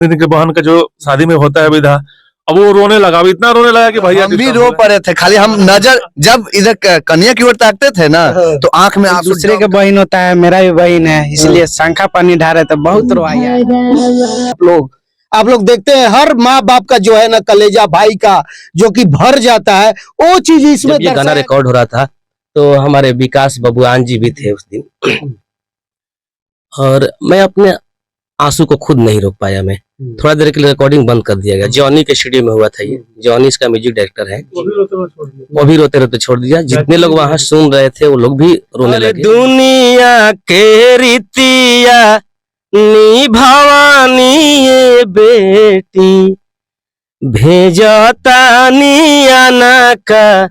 के बहन का जो शादी में होता है विधा, अब वो रोने लगा, अब इतना रोने लगा कि भैया हम भी रो पड़े थे। खाली हम नजर जब इधर कन्या की ओर ताकते थे ना तो आंख में आंसू। दूसरे के बहन होता है, मेरा भी बहन है, इसलिए शंखा पानी ढारे तो बहुत रोया। आप लोग देखते हैं हर माँ बाप का जो है ना कलेजा भाई का जो कि भर जाता है, वो चीज इसमें। जब ये गाना रिकॉर्ड हो रहा था तो हमारे विकास बबुआन जी भी थे उस दिन, और मैं अपने आंसू को खुद नहीं रोक पाया। मैं थोड़ा देर के लिए रिकॉर्डिंग बंद कर दिया गया। जॉनी के स्टूडियो में हुआ था ये, जॉनी इसका म्यूजिक डायरेक्टर है। वो भी रोते रोते छोड़ दिया। जितने लोग वहां सुन रहे थे वो लोग भी रोने लगे। दुनिया के रीतिया नी भवानी ये बेटी भेजता नी आना का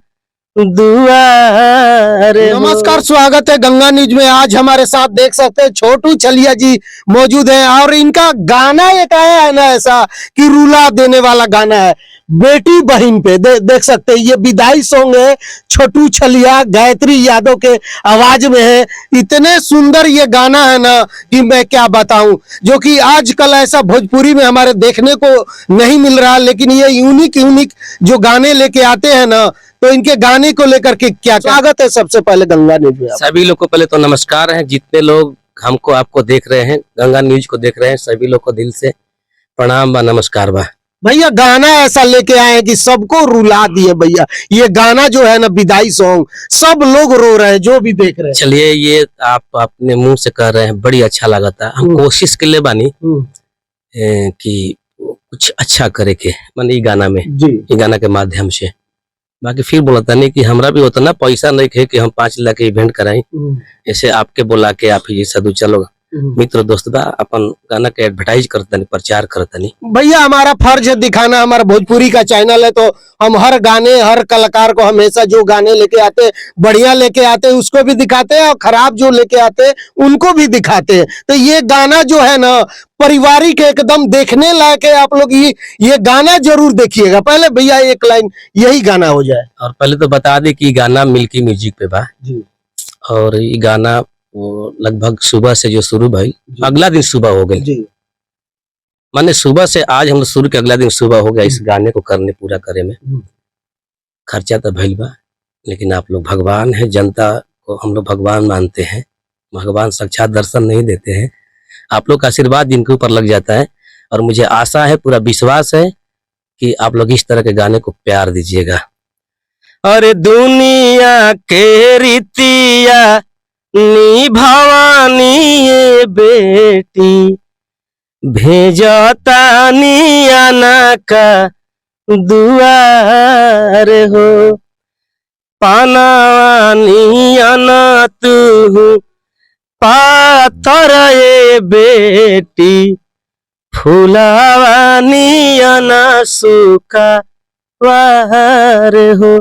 दुआर। नमस्कार, स्वागत है गंगा न्यूज में। आज हमारे साथ देख सकते हैं छोटू छलिया जी मौजूद हैं और इनका गाना एक आया है ना ऐसा कि रुला देने वाला गाना है बेटी बहन पे। देख सकते हैं ये विदाई सॉन्ग है, छोटू छलिया गायत्री यादव के आवाज में है। इतने सुंदर ये गाना है ना कि मैं क्या बताऊं, जो कि आजकल ऐसा भोजपुरी में हमारे देखने को नहीं मिल रहा। लेकिन ये यूनिक जो गाने लेके आते हैं ना, तो इनके गाने को लेकर के क्या स्वागत है सबसे पहले गंगा न्यूज में। सभी लोग को पहले तो नमस्कार है। जितने लोग हमको आपको देख रहे हैं, गंगा न्यूज को देख रहे हैं, सभी लोग को दिल से प्रणाम व नमस्कार बा। भैया गाना ऐसा लेके आए हैं कि सबको रुला दिए भैया। ये गाना जो है ना विदाई सॉन्ग, सब लोग रो रहे हैं जो भी देख रहे हैं। चलिए, ये आप अपने मुंह से कह रहे हैं, बड़ी अच्छा लगा था। हम कोशिश के लिए बानी कि कुछ अच्छा करे के माने ये गाना में, ये गाना के माध्यम से। बाकी फिर बोलता नहीं कि हमरा भी उतना पैसा नहीं है कि हम 5 लाख के इवेंट कराई। ऐसे आपके बोला के आप ही सदु चलो मित्र दोस्त बा अपन गाना के एडवर्टाइज करतनी, प्रचार करतनी। भैया हमारा फर्ज है दिखाना, हमारा भोजपुरी का चैनल है तो हम हर गाने हर कलाकार को हमेशा जो गाने लेके आते बढ़िया लेके आते हैं उसको भी दिखाते हैं, और खराब जो लेके आते हैं उनको भी दिखाते हैं। तो ये गाना जो है ना पारिवारिक एकदम देखने लायक है। आप लोग ये गाना जरूर देखिएगा। पहले भैया एक लाइन यही गाना हो जाए। और पहले तो बता दे कि गाना मिल्की म्यूजिक पे बा जी, और ये गाना वो लगभग सुबह से जो शुरू भाई अगला दिन सुबह हो गई। माने सुबह से आज हम लोग शुरू के अगला दिन सुबह हो गया इस गाने को करने पूरा करे में। खर्चा तो भइल बा, लेकिन आप लोग भगवान है, जनता को हम लोग भगवान मानते हैं। भगवान साक्षात दर्शन नहीं देते हैं, आप लोग का आशीर्वाद जिनके ऊपर लग जाता है। और मुझे आशा है, पूरा विश्वास है कि आप लोग इस तरह के गाने को प्यार दीजिएगा। अरे दुनिया के रीतिया नी भवानी ये बेटी भेजता नी आना का दुआर हो। पानी आना तू पाथर ये बेटी फूलावानी आना सूखा वार हो।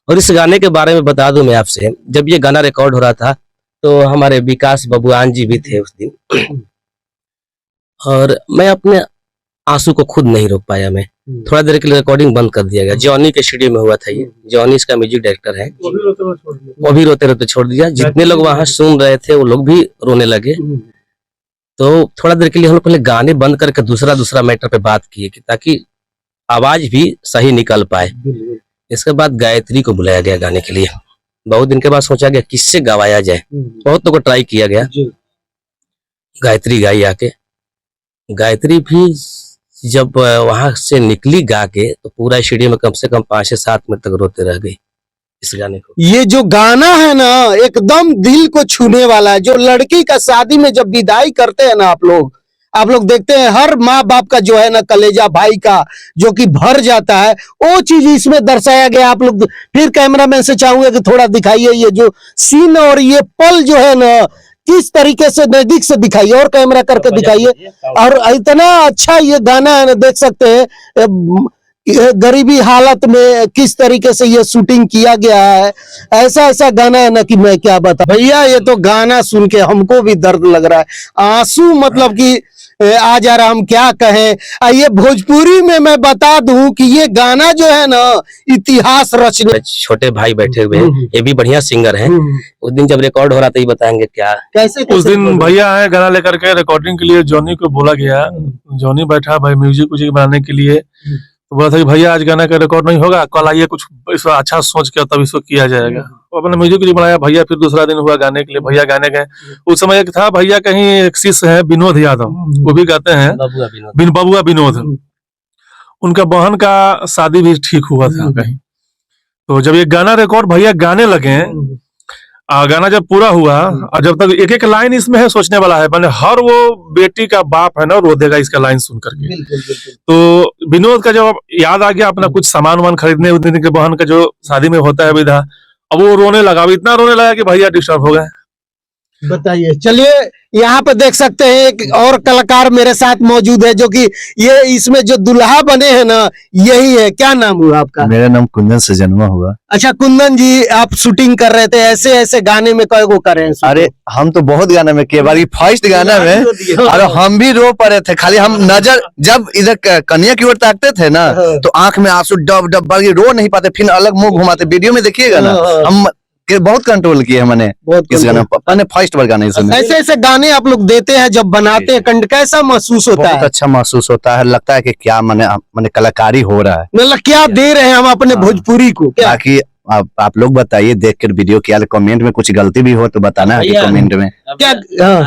और इस गाने के बारे में बता दूं मैं आपसे, जब ये गाना रिकॉर्ड हो रहा था तो हमारे विकास बबुआन जी भी थे उस दिन, और मैं अपने आंसू को खुद नहीं रोक पाया। मैं थोड़ा देर के लिए रिकॉर्डिंग बंद कर दिया गया। जॉनी के स्टूडियो में हुआ था ये, जॉनी इसका म्यूजिक डायरेक्टर है। वो भी रोते रोते छोड़ दिया। जितने लोग वहां सुन रहे थे वो लोग भी रोने लगे। तो थोड़ा देर के लिए हम लोग पहले गाने बंद करके दूसरा मैटर पे बात किए कि ताकि आवाज भी सही निकल पाए। इसके बाद गायत्री को बुलाया गया गाने के लिए। बहुत दिन के बाद सोचा गया किससे गवाया जाए, बहुत लोगों को ट्राई किया गया। गायत्री गाई आके। गायत्री भी जब वहां से निकली गा के तो पूरा स्टूडियो में कम से कम 5 से 7 मिनट तक रोते रह गई इस गाने को। ये जो गाना है ना एकदम दिल को छूने वाला है। जो लड़की का शादी में जब विदाई करते हैं ना आप लोग देखते हैं हर माँ बाप का जो है ना कलेजा भाई का जो कि भर जाता है, वो चीज इसमें दर्शाया गया। आप लोग फिर कैमरामैन से चाहूंगा कि थोड़ा दिखाइए ये जो सीन और ये पल जो है ना किस तरीके से नजदीक से दिखाइए और कैमरा करके दिखाइए। और इतना अच्छा ये गाना है ना, देख सकते हैं गरीबी हालत में किस तरीके से ये शूटिंग किया गया है। ऐसा गाना है ना कि मैं क्या बता भैया। ये तो गाना सुन के हमको भी दर्द लग रहा है, आंसू मतलब कि आज यार हम क्या कहें। ये भोजपुरी में मैं बता दूं कि ये गाना जो है ना इतिहास रचने। छोटे भाई बैठे हुए हैं, ये भी बढ़िया सिंगर हैं। उस दिन जब रिकॉर्ड हो रहा था ये बताएंगे क्या। कैसे उस दिन भैया आए गाना लेकर के रिकॉर्डिंग के लिए, जॉनी को बोला गया, जॉनी बैठा भाई म्यूजिक बनाने के लिए, तो बोला था कि भैया आज गाना का रिकॉर्ड नहीं होगा, कल आइए कुछ इसको अच्छा सोच के तब इसको किया जाएगा। वो अपने म्यूजिक के लिए बनाया भैया, फिर दूसरा दिन हुआ गाने के लिए, भैया गाने गए। उस समय एक था भैया कहीं एक शिष्य है विनोद यादव, वो भी गाते हैं, बबुआ विनोद, उनका बहन का शादी भी ठीक हुआ था कहीं। तो जब ये गाना रिकॉर्ड भैया गाने लगे, गाना जब पूरा हुआ और जब तक एक एक लाइन इसमें है सोचने वाला है, मैंने हर वो बेटी का बाप है ना रो देगा इसका लाइन सुन करके। तो विनोद का जब याद आ गया अपना कुछ सामान वामान खरीदने, उस दिन के बहन का जो शादी में होता है विधा, अब वो रोने लगा, इतना रोने लगा कि भैया डिस्टर्ब हो गए। बताइए। चलिए यहाँ पे देख सकते हैं एक और कलाकार मेरे साथ मौजूद है, जो कि ये इसमें जो दुल्हा बने हैं ना यही है। क्या नाम हुआ आपका? मेरा नाम कुंदन से जन्मा हुआ। अच्छा कुंदन जी, आप शूटिंग कर रहे थे, ऐसे ऐसे गाने में कई गो कर रहे हैं? अरे हम तो बहुत गाने में किए, बारी फर्स्ट गाना में और हम भी रो पड़े थे। खाली हम नजर जब इधर कन्या की ओर ताकते थे ना तो आंख में आंसू डब डब भर के रो नहीं पाते, फिर अलग मुंह घुमाते। वीडियो में देखिएगा ना, हम बहुत कंट्रोल किए हैं मैंने इस गाने मैंने फर्स्ट बार गाने इसमें। ऐसे ऐसे गाने आप लोग देते हैं, जब बनाते हैं कैसा महसूस होता है? बहुत अच्छा महसूस होता है, लगता है कि क्या मैंने कलाकारी हो रहा है, मतलब क्या दे रहे हैं हम अपने भोजपुरी को। क्या ताकि आप लोग बताइए देख कर वीडियो, क्या कमेंट में कुछ गलती भी हो तो बताना है कि कमेंट में। क्या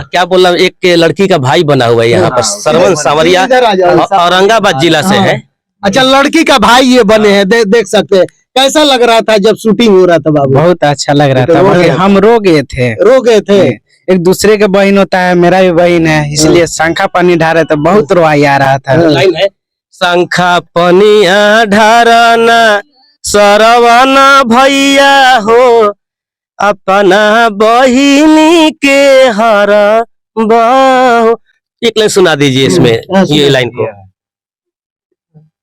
क्या बोल रहा हूँ, एक लड़की का भाई बना हुआ है यहाँ पर, सरवन सांवरिया, औरंगाबाद जिला से है। अच्छा लड़की का भाई ये बने हैं, देख सकते हैं। कैसा लग रहा था जब शूटिंग हो रहा था बाबू? बहुत अच्छा लग रहा था, बल्कि हम रो गए थे। रो गए थे? एक दूसरे के बहन होता है, मेरा भी बहन है, इसलिए शंखा पानी ढारे तो बहुत रोवाई आ रहा था। लाइन है, शंखा पनिया ढारना सरवाना भैया हो, अपना बहिनी के हरा बाहो। एक लाइन सुना दीजिए इसमें, ये लाइन को।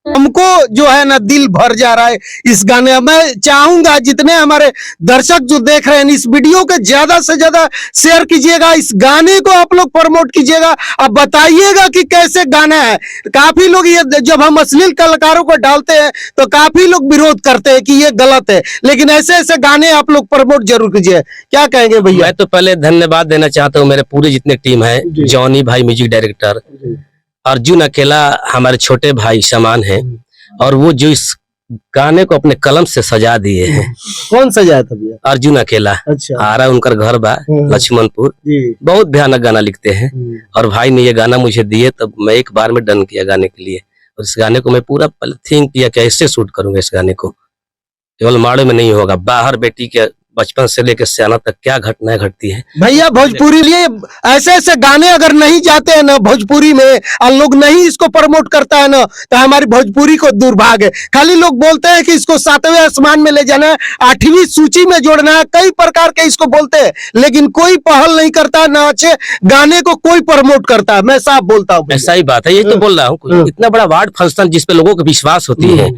हमको जो है ना दिल भर जा रहा है इस गाने। मैं चाहूंगा जितने हमारे दर्शक जो देख रहे हैं इस वीडियो के ज्यादा से ज्यादा शेयर कीजिएगा, इस गाने को आप लोग प्रमोट कीजिएगा। अब बताइएगा कि कैसे गाना है। काफी लोग ये जब हम अश्लील कलाकारों को डालते हैं तो काफी लोग विरोध करते हैं कि ये गलत है, लेकिन ऐसे ऐसे गाने आप लोग प्रमोट जरूर कीजिए। क्या कहेंगे भैया? मैं तो पहले धन्यवाद देना चाहता हूँ मेरे पूरे जितने टीम है, जॉनी भाई म्यूजिक डायरेक्टर, अर्जुन अकेला हमारे छोटे भाई समान है, और वो जो इस गाने को अपने कलम से सजा दिए हैं। कौन सजाया था भैया? अर्जुन अकेला। अच्छा। आ रहा उनका घर बा लक्ष्मणपुर, बहुत भयानक गाना लिखते हैं, और भाई ने ये गाना मुझे दिए तब मैं एक बार में डन किया गाने के लिए। और इस गाने को मैं पूरा थिंक किया कैसे शूट करूंगा इस गाने को, केवल माड़े में नहीं होगा, बाहर बेटी के बचपन से लेकर सियाना तक क्या घटनाएं घटती है। भैया भोजपुरी लिए ऐसे ऐसे गाने अगर नहीं जाते हैं ना भोजपुरी में, और लोग नहीं इसको प्रमोट करता है ना, तो हमारी भोजपुरी को दुर्भाग्य है। खाली लोग बोलते हैं कि इसको 7वें आसमान में ले जाना है, 8वीं सूची में जोड़ना है, कई प्रकार के इसको बोलते हैं, लेकिन कोई पहल नहीं करता है, ना अच्छे गाने को कोई प्रमोट करता है। मैं साफ बोलता हूँ। ऐसा ही बात है, ये तो बोल रहा हूँ। इतना बड़ा वार्ड फंक्शन जिसपे लोगों को विश्वास होती है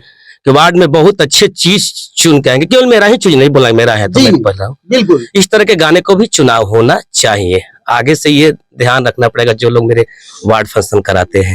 कि वार्ड में बहुत अच्छे चीज चुन के आएंगे, केवल मेरा ही चीज नहीं बोला, मेरा है तो मैं बोल रहा हूँ। बिल्कुल इस तरह के गाने को भी चुनाव होना चाहिए। आगे से ये ध्यान रखना पड़ेगा जो लोग मेरे वार्ड फंक्शन कराते हैं।